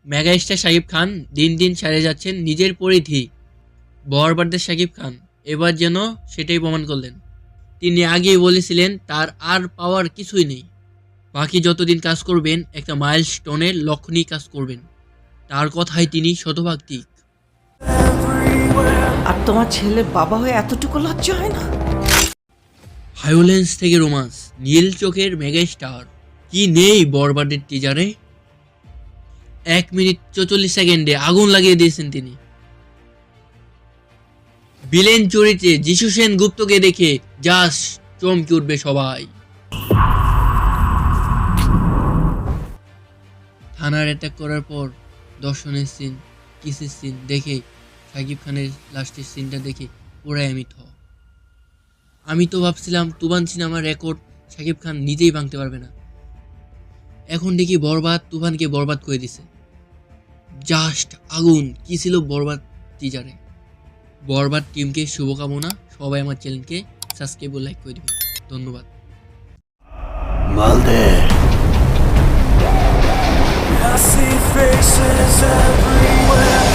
Megastar Shakib Khan দিন দিন সারে যাচ্ছেন নিজের পরিধি। বরবাদের শাকিব খান এবার যেন সেটাই প্রমাণ করলেন। তিনি আগেই বলেছিলেন তার আর পাওয়ার কিছুই নেই, বাকি যতদিন কাজ করবেন একটা মাইলস্টোনের লক্ষ্য নিয়ে কাজ করবেন। তার কথায় তিনি শতভাগ ঠিক। আর তোমার ছেলের বাবা হয়ে এতটুকু লজ্জা হয় না? ভায়োলেন্স থেকে রোমান্স, নীল চোখের মেগাস্টার, কি নেই বরবাদের টিজারে? 1 মিনিট 44 সেকেন্ডে আগুন লাগিয়ে দিয়েছেন তিনি। ভিলেন চরিত্রে যিশু সেন গুপ্তকে দেখে জাস্ট চমকে উঠবে সবাই। থানার অ্যাটাক করার পর দর্শনের সিন, কিসের সিন দেখে, শাকিব খানের লাস্টের সিনটা দেখে পুরাই আমি আমি তো ভাবছিলাম তুফান সিনেমার রেকর্ড শাকিব খান নিজেই ভাঙতে পারবে না। এখন দেখি বরবাদ তুফানকে বরবাদ করে দিছে। জাস্ট আগুন। কি ছিল বরবাদ টিজারে? বরবাদ টিমকে শুভকামনা। সবাই আমার চ্যানেলকে সাবস্ক্রাইব ও লাইক করে দিবেন। ধন্যবাদ। I see faces everywhere.